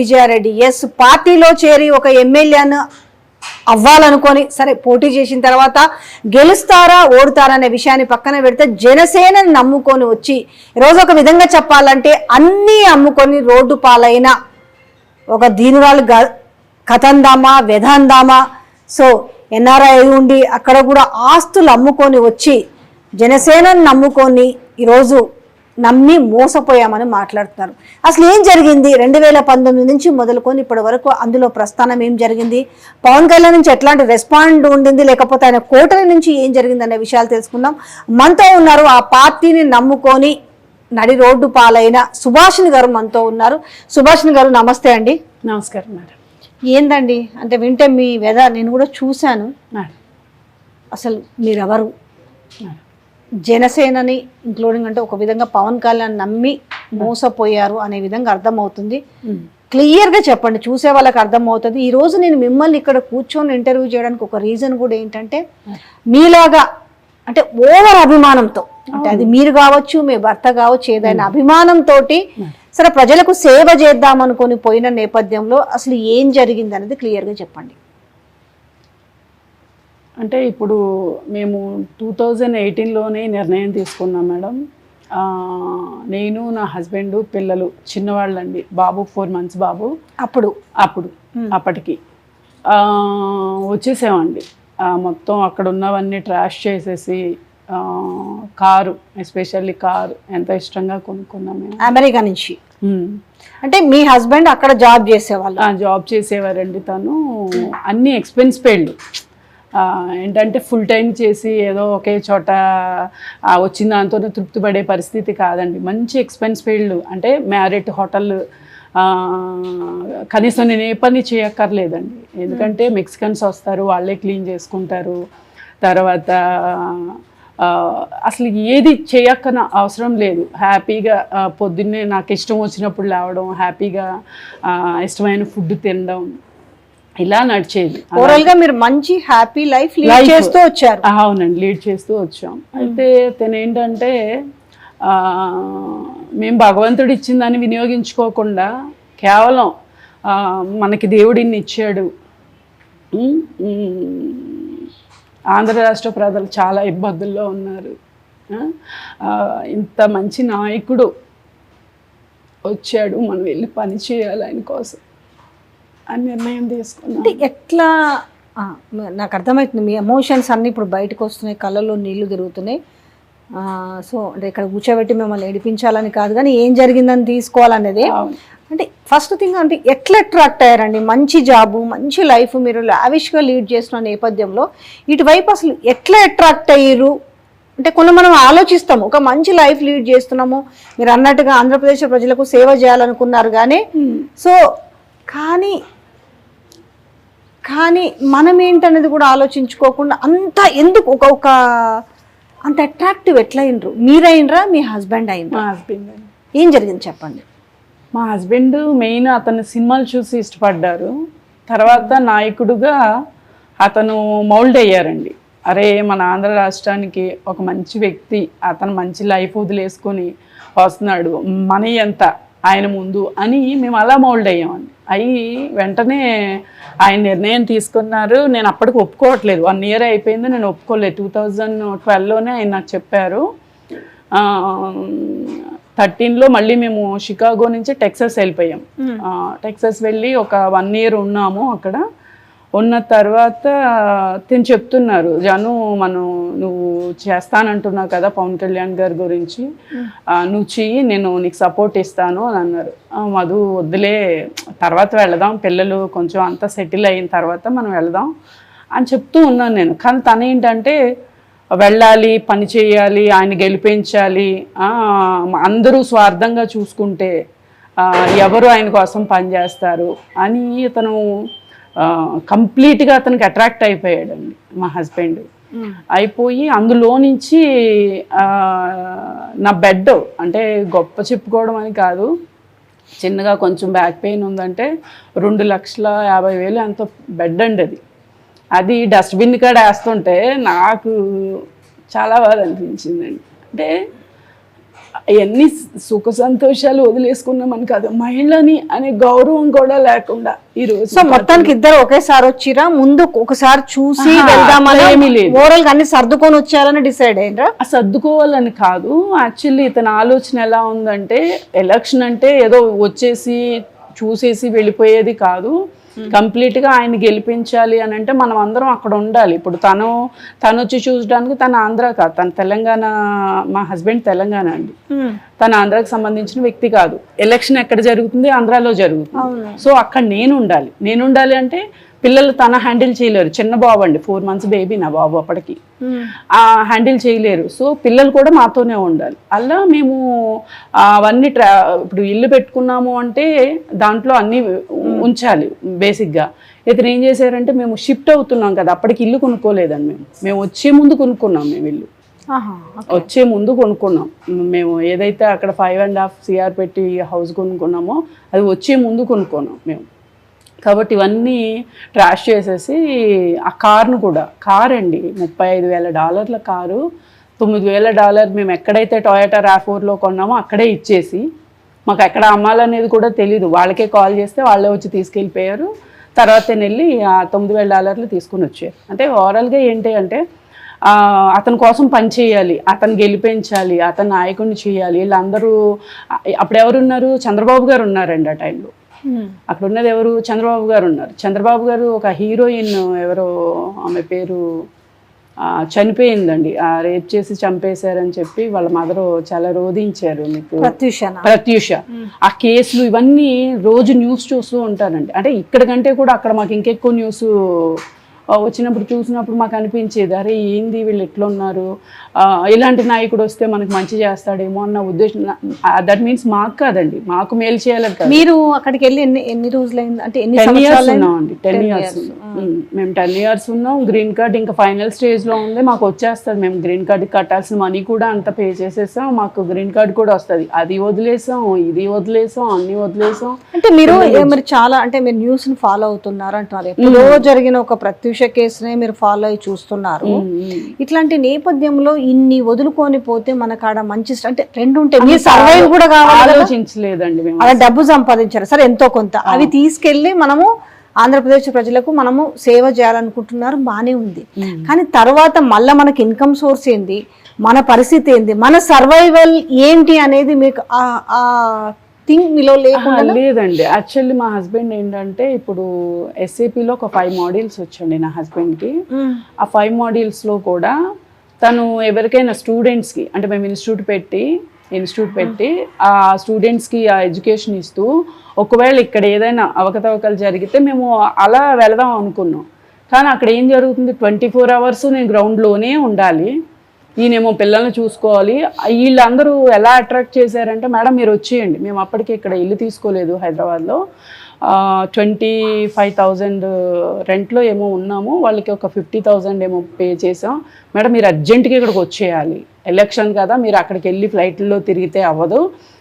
Vijaya Reddy yes పార్టీలో చేరి ఒక ఎమ్మెల్యేను అవ్వాలనుకొని సరే పోటీ చేసిన తర్వాత గెలుస్తారా ఓడుతారా అనే విషయాన్ని పక్కన పెడితే జనసేనని నమ్ముకొని వచ్చి ఈరోజు ఒక విధంగా చెప్పాలంటే అన్నీ అమ్ముకొని రోడ్డు పాలైన ఒక దీనురాలు కథందామా వెధందామా. సో ఎన్ఆర్ఐ ఉండి అక్కడ కూడా ఆస్తులు అమ్ముకొని వచ్చి జనసేనని నమ్ముకొని ఈరోజు నమ్మి మోసపోయామని మాట్లాడుతున్నారు. అసలు ఏం జరిగింది 2019 నుంచి మొదలుకొని ఇప్పటి వరకు అందులో ప్రస్థానం ఏం జరిగింది, పవన్ కళ్యాణ్ నుంచి ఎట్లాంటి రెస్పాండ్ ఉండింది, లేకపోతే ఆయన కోటరి నుంచి ఏం జరిగింది అనే విషయాలు తెలుసుకుందాం. మనతో ఉన్నారు ఆ పార్టీని నమ్ముకొని నడి రోడ్డు పాలైన సుభాషిణి గారు మనతో ఉన్నారు. సుభాషిణి గారు నమస్తే అండి. నమస్కారం మేడం. ఏందండి అంటే వింటే మీ నేను కూడా చూశాను. అసలు మీరెవరు, జనసేనని ఇంక్లూడింగ్ అంటే ఒక విధంగా పవన్ కళ్యాణ్ నమ్మి మోసపోయారు అనే విధంగా అర్థమవుతుంది. క్లియర్గా చెప్పండి, చూసే వాళ్ళకి అర్థమవుతుంది. ఈరోజు నేను మిమ్మల్ని ఇక్కడ కూర్చొని ఇంటర్వ్యూ చేయడానికి ఒక రీజన్ కూడా ఏంటంటే మీలాగా అంటే ఓవర్ అభిమానంతో, అంటే అది మీరు కావచ్చు మీ భర్త కావచ్చు, ఏదైనా అభిమానంతో సరే ప్రజలకు సేవ చేద్దాం అనుకొని పోయిన నేపథ్యంలో అసలు ఏం జరిగింది అనేది క్లియర్గా చెప్పండి. అంటే ఇప్పుడు మేము 2018లోనే నిర్ణయం తీసుకున్నాం మేడం. నేను నా హస్బెండ్ పిల్లలు చిన్నవాళ్ళండి, బాబు 4 months బాబు. అప్పటికి వచ్చేసామండి. మొత్తం అక్కడ ఉన్నవన్నీ ట్రాష్ చేసేసి కారు, ఎస్పెషల్లీ కారు ఎంత ఇష్టంగా కొనుక్కున్నాం మేము అమెరికా నుంచి. అంటే మీ హస్బెండ్ అక్కడ జాబ్ చేసేవాళ్ళు? జాబ్ చేసేవారండి. తను అన్ని ఎక్స్పెన్స్ పెయిడ్, ఏంటంటే ఫుల్ టైం చేసి ఏదో ఒకే చోట వచ్చిన దాంతోనే తృప్తి పడే పరిస్థితి కాదండి. మంచి ఎక్స్పెన్స్ ఫీల్డ్, అంటే మ్యారిట్ హోటల్, కనీసం నేను ఏ పని చేయక్కర్లేదండి. ఎందుకంటే మెక్సికన్స్ వస్తారు, వాళ్ళే క్లీన్ చేసుకుంటారు. తర్వాత అసలు ఏది చేయక్కన అవసరం లేదు. హ్యాపీగా పొద్దున్నే నాకు ఇష్టం వచ్చినప్పుడు లేవడం, హ్యాపీగా ఇష్టమైన ఫుడ్ తినడం, ఇలా నడిచేది. ఓవరాల్గా మీరు మంచి హ్యాపీ లైఫ్ లీడ్ చేస్తూ వచ్చారు. అవునండి, లీడ్ చేస్తూ వచ్చాం. అయితే తను ఏంటంటే మేము భగవంతుడు ఇచ్చిందని వినియోగించుకోకుండా కేవలం మనకి దేవుడిని ఇచ్చాడు. ఆంధ్ర రాష్ట్ర ప్రజలు చాలా ఇబ్బందుల్లో ఉన్నారు, ఇంత మంచి నాయకుడు వచ్చాడు, మనం వెళ్ళి పని చేయాలి ఆయన కోసం అని నిర్ణయం తీసుకున్నాం. అంటే ఎట్లా నాకు అర్థమవుతుంది, మీ ఎమోషన్స్ అన్నీ ఇప్పుడు బయటకు వస్తున్నాయి, కళ్ళల్లో నీళ్లు తిరుగుతున్నాయి. సో అంటే ఇక్కడ కూర్చోబెట్టి మిమ్మల్ని ఏడిపించాలని కాదు, కానీ ఏం జరిగిందని తీసుకోవాలనేది. అంటే ఫస్ట్ థింగ్ అంటే ఎట్లా అట్రాక్ట్ అయ్యారండి? మంచి జాబు, మంచి లైఫ్, మీరు లావిష్గా లీడ్ చేస్తున్న నేపథ్యంలో ఇటువైపు అసలు ఎట్లా అట్రాక్ట్ అయ్యారు? అంటే కొన్ని మనం ఆలోచిస్తాము, ఒక మంచి లైఫ్ లీడ్ చేస్తున్నాము, మీరు అన్నట్టుగా ఆంధ్రప్రదేశ్ ప్రజలకు సేవ చేయాలనుకున్నారు, సో కానీ మనం ఏంటనేది కూడా ఆలోచించుకోకుండా అంత ఎందుకు ఒక అంత అట్రాక్టివ్ ఎట్లా అయినరు? మీరైనరా మీ హస్బెండ్ అయినరా? మా హస్బెండ్. ఏం జరిగింది చెప్పండి. మా హస్బెండ్ మెయిన్ అతను సినిమాలు చూసి ఇష్టపడ్డారు. తర్వాత నాయకుడుగా అతను మౌల్డ్ అయ్యారండి. అరే మన ఆంధ్ర రాష్ట్రానికి ఒక మంచి వ్యక్తి, అతను మంచి లైఫ్ వదిలేసుకొని వస్తున్నాడు, మనీ ఎంత ఆయన ముందు అని మేము అలా మౌల్డ్ అయ్యామండి. అయ్యి వెంటనే ఆయన నిర్ణయం తీసుకున్నారు. నేను అప్పటికి ఒప్పుకోవట్లేదు, 1 year అయిపోయింది, నేను ఒప్పుకోలేదు. 2012లోనే ఆయన నాకు చెప్పారు. 13లో మళ్ళీ మేము షికాగో నుంచి టెక్సస్ వెళ్ళిపోయాం. టెక్సస్ వెళ్ళి ఒక 1 year ఉన్నాము. అక్కడ ఉన్న తర్వాత తిని చెప్తున్నారు, జాను నువ్వు చేస్తానంటున్నావు కదా పవన్ కళ్యాణ్ గారి గురించి, నువ్వు చెయ్యి, నేను నీకు సపోర్ట్ ఇస్తాను అని అన్నారు. మధు వద్దులే, తర్వాత వెళదాం, పిల్లలు కొంచెం అంతా సెటిల్ అయిన తర్వాత మనం వెళదాం అని చెప్తూ ఉన్నాను నేను. కానీ తను ఏంటంటే వెళ్ళాలి, పని చేయాలి, ఆయన గెలిపించాలి, అందరూ స్వార్థంగా చూసుకుంటే ఎవరు ఆయన కోసం పనిచేస్తారు అని అతను కంప్లీట్గా అతనికి అట్రాక్ట్ అయిపోయాడండి మా హస్బెండ్. అయిపోయి అందులో నుంచి నా బెడ్, అంటే గొప్ప చెప్పుకోవడం అని కాదు, చిన్నగా కొంచెం బ్యాక్ పెయిన్ ఉందంటే 2,50,000 అంత బెడ్ అండి. అది డస్ట్బిన్ కాడ వేస్తుంటే నాకు చాలా బాధ అనిపించిందండి. అంటే ఎన్ని సుఖ సంతోషాలు వదిలేసుకున్నామని కాదు, మహిళని అనే గౌరవం కూడా లేకుండా ఈరోజు. సో మొత్తానికి ఇద్దరు ఒకేసారి వచ్చిరా, ముందు ఒకసారి చూసి వెళ్దామని ఏమీ లేదు, ఓవరాల్ గా అన్ని సర్దుకొని వచ్చారని డిసైడ్ అయ్యారా? సర్దుకోవాలని కాదు, యాక్చువల్లీ ఇతని ఆలోచన ఎలా ఉందంటే ఎలక్షన్ అంటే ఏదో వచ్చేసి చూసేసి వెళ్ళిపోయేది కాదు, కంప్లీట్ గా ఆయన గెలిపించాలి అని అంటే మనం అందరం అక్కడ ఉండాలి. ఇప్పుడు తను వచ్చి చూసడానికి తన ఆంధ్ర కాదు, తన తెలంగాణ, మా హస్బెండ్ తెలంగాణ అండి, తన ఆంధ్రాకి సంబంధించిన వ్యక్తి కాదు. ఎలక్షన్ ఎక్కడ జరుగుతుంది, ఆంధ్రాలో జరుగుతుంది. సో అక్కడ నేను ఉండాలి అంటే పిల్లలు తన హ్యాండిల్ చేయలేరు, చిన్న బాబు అండి, 4 months బేబీ నా బాబు అప్పటికి, హ్యాండిల్ చేయలేరు. సో పిల్లలు కూడా మాతోనే ఉండాలి. అలా మేము అవన్నీ ఇప్పుడు ఇల్లు పెట్టుకున్నాము అంటే దాంట్లో అన్నీ ఉంచాలి బేసిక్గా. ఇతను ఏం చేశారంటే మేము షిఫ్ట్ అవుతున్నాం కదా, అప్పటికి ఇల్లు కొనుక్కోలేదండి, మేము వచ్చే ముందు కొనుక్కున్నాం, మేము ఇల్లు వచ్చే ముందు కొనుక్కున్నాం. మేము ఏదైతే అక్కడ 5.5 CR పెట్టి హౌస్ కొనుక్కున్నామో అది వచ్చే ముందు కొనుక్కున్నాం మేము. కాబట్టి ఇవన్నీ ట్రాష్ చేసేసి ఆ కార్ను కూడా, కార్ అండి $35,000 కారు, $9,000 మేము ఎక్కడైతే టొయోటా RAV4లో కొన్నామో అక్కడే ఇచ్చేసి, మాకు ఎక్కడ అమ్మాలనేది కూడా తెలీదు, వాళ్ళకే కాల్ చేస్తే వాళ్ళే వచ్చి తీసుకెళ్ళిపోయారు. తర్వాత వెళ్ళి ఆ $9,000 తీసుకుని వచ్చారు. అంటే ఓవరాల్గా ఏంటి అంటే అతని కోసం పని చేయాలి, అతను గెలిపించాలి, అతని నాయకుడిని చేయాలి. వీళ్ళందరూ అప్పుడు ఎవరున్నారు, చంద్రబాబు గారు ఉన్నారండి ఆ టైంలో. అక్కడ ఉన్నది ఎవరు, చంద్రబాబు గారు ఉన్నారు. చంద్రబాబు గారు ఒక హీరోయిన్ ఎవరో, ఆమె పేరు చనిపోయిందండి, రేప్ చేసి చంపేశారని చెప్పి వాళ్ళ మదర్ చాలా రోధించారు, మీకు ప్రత్యూష. ఆ కేసులు ఇవన్నీ రోజు న్యూస్ చూస్తూ ఉంటానండి. అంటే ఇక్కడ కంటే కూడా అక్కడ మాకు ఇంకెక్కువ న్యూస్ వచ్చినప్పుడు చూసినప్పుడు మాకు అనిపించేది, అరే ఏంది వీళ్ళు ఎట్లా ఉన్నారు, ఇలాంటి నాయకుడు వస్తే మనకు మంచి చేస్తాడేమో అన్న ఉద్దేశం. దట్ మీన్స్ మాకు కాదండి, మాకు మేలు చేయాలని కాదు. మీరు అక్కడికి వెళ్ళి ఎన్ని రోజులైంది అంటే 10 years ఉన్నామండి, 10 years మేము 10 years ఉన్నాం. గ్రీన్ కార్డ్ ఇంకా ఫైనల్ స్టేజ్లో ఉంది, మాకు వచ్చేస్తుంది. మేము గ్రీన్ కార్డ్కి కట్టాల్సిన మనీ కూడా అంతా పే చేసేసాం, మాకు గ్రీన్ కార్డ్ కూడా వస్తుంది. అది వదిలేసాం, ఇది వదిలేసాం, అన్ని వదిలేసాం. అంటే మీరు చాలా అంటే మీరు న్యూస్ని ఫాలో అవుతున్నారు అంటున్నారు, ఎప్పుడో జరిగిన ఒక ప్రత్యూష కేసునే మీరు ఫాలో అయ్యి చూస్తున్నారు. ఇట్లాంటి నేపథ్యంలో ఇన్ని వదులుకొని పోతే మనకు ఆడ మంచి అంటే రెండు ఉంటాయి, మీరు సర్వైవ్ కూడా కావాలి, ఆలోచించలేదండి మేము. అలా డబ్బు సంపాదించారు సరే ఎంతో కొంత, అవి తీసుకెళ్లి మనము ఆంధ్రప్రదేశ్ ప్రజలకు మనము సేవ చేయాలనుకుంటున్నారు, బానే ఉంది. కానీ తర్వాత మళ్ళీ మనకి ఇన్కమ్ సోర్స్ ఏంది, మన పరిస్థితి ఏంది, మన సర్వైవల్ ఏంటి అనేది మీకు థింక్ మీలో లేదండి. యాక్చువల్లీ మా హస్బెండ్ ఏంటంటే ఇప్పుడు SAPలో ఒక 5 modules వచ్చండి నా హస్బెండ్కి. ఆ 5 modulesలో కూడా తను ఎవరికైనా స్టూడెంట్స్కి, అంటే మేము ఇన్స్టిట్యూట్ పెట్టి ఆ స్టూడెంట్స్కి ఆ ఎడ్యుకేషన్ ఇస్తూ, ఒకవేళ ఇక్కడ ఏదైనా అవకతవకలు జరిగితే మేము అలా వెళదాం అనుకున్నాం. కానీ అక్కడ ఏం జరుగుతుంది, 24 hours నేను గ్రౌండ్లోనే ఉండాలి, ఈయనేమో పిల్లల్ని చూసుకోవాలి. వీళ్ళందరూ ఎలా అట్రాక్ట్ చేశారంటే, మేడం మీరు వచ్చేయండి, మేము అప్పటికి ఇక్కడ ఇల్లు తీసుకోలేదు హైదరాబాద్లో, 25,000 రెంట్లో ఏమో ఉన్నాము, వాళ్ళకి ఒక 50,000 ఏమో పే చేసాం. మేడం మీరు అర్జెంటుగా ఇక్కడికి వచ్చేయాలి, ఎలక్షన్ కదా, మీరు అక్కడికి వెళ్ళి ఫ్లైట్లో తిరిగితే అవ్వదు,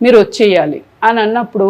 మీరు వచ్చేయాలి అని అన్నప్పుడు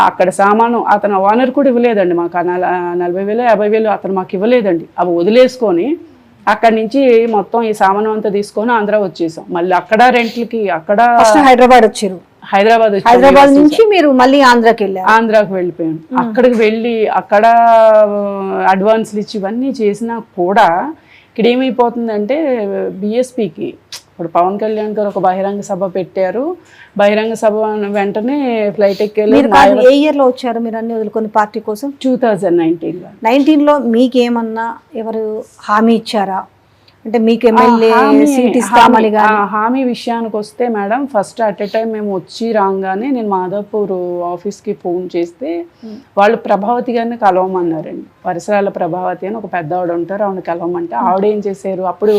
అక్కడ సామాను అతను ఓనర్ కూడా ఇవ్వలేదండి మాకు, 40,000 50,000 అతను మాకు ఇవ్వలేదండి. అవి వదిలేసుకొని అక్కడి నుంచి మొత్తం ఈ సామాను అంతా తీసుకొని ఆంధ్ర వచ్చేసాం. మళ్ళీ అక్కడ రెంట్లకి, అక్కడ హైదరాబాద్ వచ్చారు, హైదరాబాద్ నుంచి మీరు మళ్ళీ ఆంధ్రాకి వెళ్ళిపోయాను. అక్కడికి వెళ్ళి అక్కడ అడ్వాన్స్లు ఇచ్చి ఇవన్నీ చేసినా కూడా ఇక్కడ ఏమైపోతుందంటే BSPకి ఇప్పుడు పవన్ కళ్యాణ్ గారు ఒక బహిరంగ సభ పెట్టారు, బహిరంగ సభ వెంటనే ఫ్లైట్ ఎక్కేళ్ళు. ఏ ఇయర్ లో వచ్చారు మీరు అన్ని వదులుకొని పార్టీ కోసం? 2019లో. మీకేమన్నా ఎవరు హామీ ఇచ్చారా, అంటే మీకు ఎమ్మెల్యే సీట్ ఇస్తామని? హామీ విషయానికి వస్తే madam, first at a time మేము వచ్చి రాగానే నేను మాధవపూర్ ఆఫీస్కి ఫోన్ చేస్తే వాళ్ళు ప్రభావతి గారిని కలవమన్నారండి. పరిసరాల ప్రభావతి అని ఒక పెద్ద ఆవిడ ఉంటారు, ఆవిడ కలవమంటే ఆవిడ ఏం చేశారు, అప్పుడు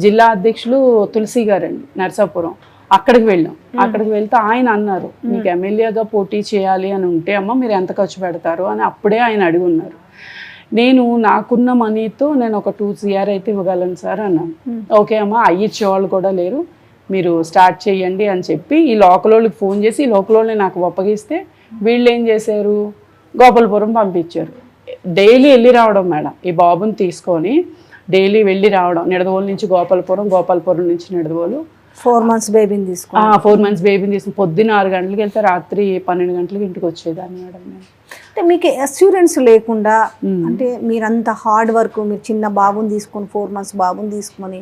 జిల్లా అధ్యక్షులు తులసి గారండి నర్సాపురం, అక్కడికి వెళ్ళాం. అక్కడికి వెళ్తే ఆయన అన్నారు, మీకు ఎమ్మెల్యేగా పోటీ చేయాలి అని ఉంటే అమ్మ మీరు ఎంత ఖర్చు పెడతారు అని అప్పుడే ఆయన అడిగి ఉన్నారు. నేను నాకున్న మనీతో నేను ఒక 2 CR అయితే ఇవ్వగలను సార్ అన్నాను. ఓకే అమ్మ, ఇచ్చేవాళ్ళు కూడా లేరు, మీరు స్టార్ట్ చేయండి అని చెప్పి ఈ లోకల్ వాళ్ళకి ఫోన్ చేసి ఈ లోకల్ వాళ్ళని నాకు ఒప్పగిస్తే వీళ్ళు ఏం చేశారు, గోపాలపురం పంపించారు. డైలీ వెళ్ళి రావడం మేడం, ఈ బాబుని తీసుకొని డైలీ వెళ్ళి రావడం, నిడదవోలు నుంచి గోపాలపురం, గోపాలపురం నుంచి నిడదవోలు, 4 months బేబీని తీసుకుని 4 months బేబీని తీసుకుని పొద్దున్న 6 గంటలకు వెళ్తే రాత్రి 12 గంటలకు ఇంటికి వచ్చేదాన్ని మేడం నేను. అంటే మీకు అస్యూరెన్స్ లేకుండా, అంటే మీరంత హార్డ్ వర్క్, మీరు చిన్న బాబుని తీసుకొని 4 months బాబుని తీసుకొని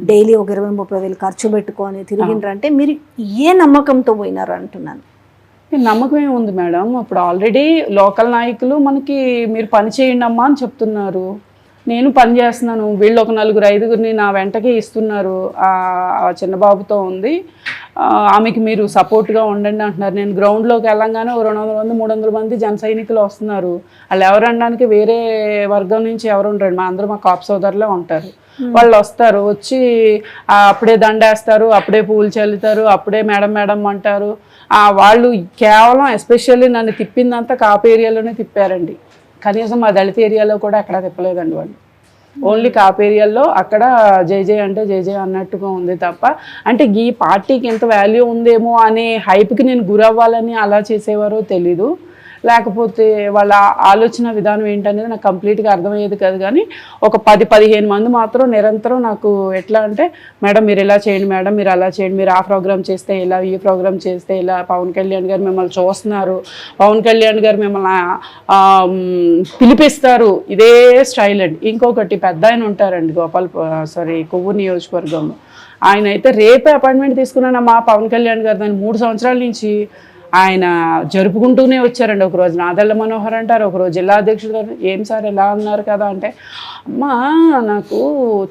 డైలీ ఒక 20-30 వేలు ఖర్చు పెట్టుకొని తిరిగిండ్రంటే మీరు ఏ నమ్మకంతో పోయినారు అంటున్నాను. నమ్మకం ఏముంది మేడం, ఇప్పుడు ఆల్రెడీ లోకల్ నాయకులు మనకి మీరు పని చేయండి అమ్మా అని చెప్తున్నారు, నేను పని చేస్తున్నాను, వీళ్ళు ఒక 4-5 నా వెంటకే ఇస్తున్నారు, చిన్న బాబుతో ఉంది, ఆమెకి మీరు సపోర్ట్గా ఉండండి అంటున్నారు. నేను గ్రౌండ్లోకి వెళ్ళంగానే 200 మంది 300 మంది జన సైనికులు వస్తున్నారు. వాళ్ళు ఎవరు అనడానికి వేరే వర్గం నుంచి ఎవరు ఉండరు, మా కాప్ సోదరులే ఉంటారు. వాళ్ళు వస్తారు, వచ్చి అప్పుడే దండేస్తారు, అప్పుడే పూలు చల్లుతారు, అప్పుడే మేడం మేడం అంటారు. వాళ్ళు కేవలం ఎస్పెషల్లీ నన్ను తిప్పిందంతా కాపు ఏరియాలోనే తిప్పారండి. కనీసం మా దళిత ఏరియాలో కూడా ఎక్కడా తిప్పలేదండి వాళ్ళు. ఓన్లీ కాపు ఏరియాలో అక్కడ జై అంటే జై అన్నట్టుగా ఉంది తప్ప, అంటే ఈ పార్టీకి ఎంత వాల్యూ ఉందేమో అనే హైప్కి నేను గురవ్వాలని అలా చేసేవారో తెలీదు, లేకపోతే వాళ్ళ ఆలోచన విధానం ఏంటనేది నాకు కంప్లీట్గా అర్థమయ్యేది కాదు. కానీ ఒక 10-15 మంది మాత్రం నిరంతరం నాకు ఎట్లా అంటే, మేడం మీరు ఇలా చేయండి, మేడం మీరు అలా చేయండి, మీరు ఆ ప్రోగ్రామ్ చేస్తే ఇలా, ఈ ప్రోగ్రామ్ చేస్తే ఇలా, పవన్ కళ్యాణ్ గారు మిమ్మల్ని చూస్తున్నారు, పవన్ కళ్యాణ్ గారు మిమ్మల్ని పిలిపిస్తారు, ఇదే స్టైల్ అండి. ఇంకొకటి పెద్ద ఆయన ఉంటారండి కొవ్వూరు నియోజకవర్గంలో, ఆయన అయితే రేపే అపాయింట్మెంట్ తీసుకున్నానమ్మా పవన్ కళ్యాణ్ గారు, దాన్ని 3 సంవత్సరాల నుంచి ఆయన జరుపుకుంటూనే వచ్చారండి. ఒకరోజు నాదెళ్ల మనోహర్ అంటారు, ఒకరోజు జిల్లా అధ్యక్షుడు గారు, ఏం సార్ ఎలా అన్నారు కదా అంటే, అమ్మా నాకు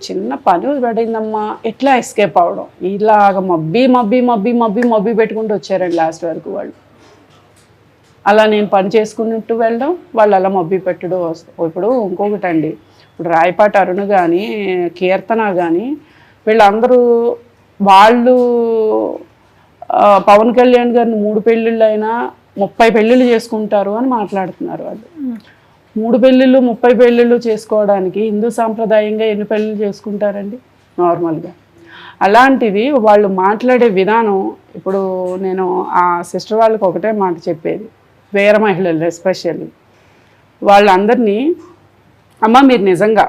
చిన్న పని పడిందమ్మా, ఎట్లా ఎస్కేప్ అవడం, ఇలాగ మబ్బి పెట్టుకుంటూ వచ్చారండి లాస్ట్ వరకు వాళ్ళు. అలా నేను పని చేసుకున్నట్టు వెళ్ళడం, వాళ్ళు అలా మబ్బి పెట్టడం వస్తాం. ఇప్పుడు ఇంకొకటి అండి, ఇప్పుడు రాయపాటి అరుణ్ కానీ కీర్తన కానీ వీళ్ళందరూ వాళ్ళు పవన్ కళ్యాణ్ గారిని 3 పెళ్ళిళ్ళు అయినా 30 పెళ్ళిళ్ళు చేసుకుంటారు అని మాట్లాడుతున్నారు. వాళ్ళు 3 పెళ్ళిళ్ళు 30 పెళ్ళిళ్ళు చేసుకోవడానికి హిందూ సాంప్రదాయంగా ఎన్ని పెళ్ళిళ్ళు చేసుకుంటారండి నార్మల్గా? అలాంటిది వాళ్ళు మాట్లాడే విధానం, ఇప్పుడు నేను ఆ సిస్టర్ వాళ్ళకి ఒకటే మాట చెప్పేది, వేరే మహిళలు ఎస్పెషల్లీ వాళ్ళందరినీ, అమ్మ మీరు నిజంగా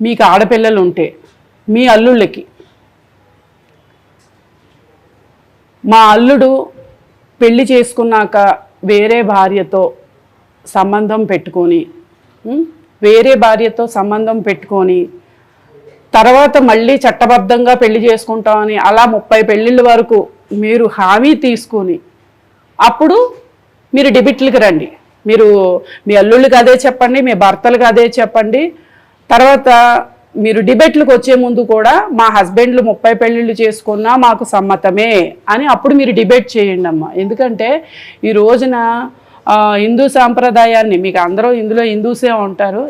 మీకు ఆడపిల్లలు ఉంటే మీ అల్లుళ్ళకి, మా అల్లుడు పెళ్లి చేసుకున్నాక వేరే భార్యతో సంబంధం పెట్టుకొని తర్వాత మళ్ళీ చట్టబద్ధంగా పెళ్లి చేసుకుంటామని అలా 30 పెళ్ళిళ్ళ వరకు మీరు హామీ తీసుకొని అప్పుడు మీరు డిబిట్లకి రండి. మీరు మీ అల్లుళ్ళకి అదే చెప్పండి, మీ భర్తలకు అదే చెప్పండి. తర్వాత మీరు డిబేట్లకు వచ్చే ముందు కూడా మా హస్బెండ్లు 30 పెళ్ళిళ్ళు చేసుకున్నా మాకు సమ్మతమే అని అప్పుడు మీరు డిబేట్ చేయండి అమ్మ. ఎందుకంటే ఈ రోజున హిందూ సాంప్రదాయాన్ని, మీకు అందరూ ఇందులో హిందూసే ఉంటారు,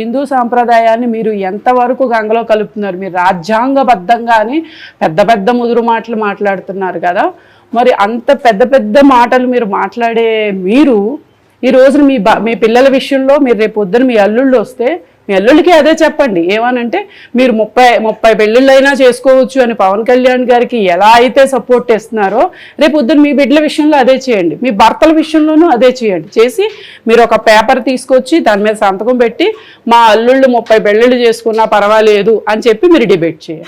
హిందూ సాంప్రదాయాన్ని మీరు ఎంతవరకు గంగలో కలుపుతున్నారు? మీరు రాజ్యాంగబద్ధంగానే పెద్ద ముదురు మాటలు మాట్లాడుతున్నారు కదా, మరి అంత పెద్ద మాటలు మీరు మాట్లాడే మీరు ఈ రోజున మీ పిల్లల విషయంలో మీరు రేపు పొద్దున మీ అల్లుళ్ళు వస్తే మీ అల్లుళ్ళకి అదే చెప్పండి, ఏమనంటే మీరు 30 పెళ్ళిళ్ళైనా చేసుకోవచ్చు అని పవన్ కళ్యాణ్ గారికి ఎలా అయితే సపోర్ట్ ఇస్తున్నారో రేపు పొద్దున్న మీ బిడ్డల విషయంలో అదే చేయండి, మీ భర్తల విషయంలోనూ అదే చేయండి. చేసి మీరు ఒక పేపర్ తీసుకొచ్చి దాని మీద సంతకం పెట్టి మా అల్లుళ్ళు 30 పెళ్ళిళ్ళు చేసుకున్నా పర్వాలేదు అని చెప్పి మీరు డిబేట్ చేయండి.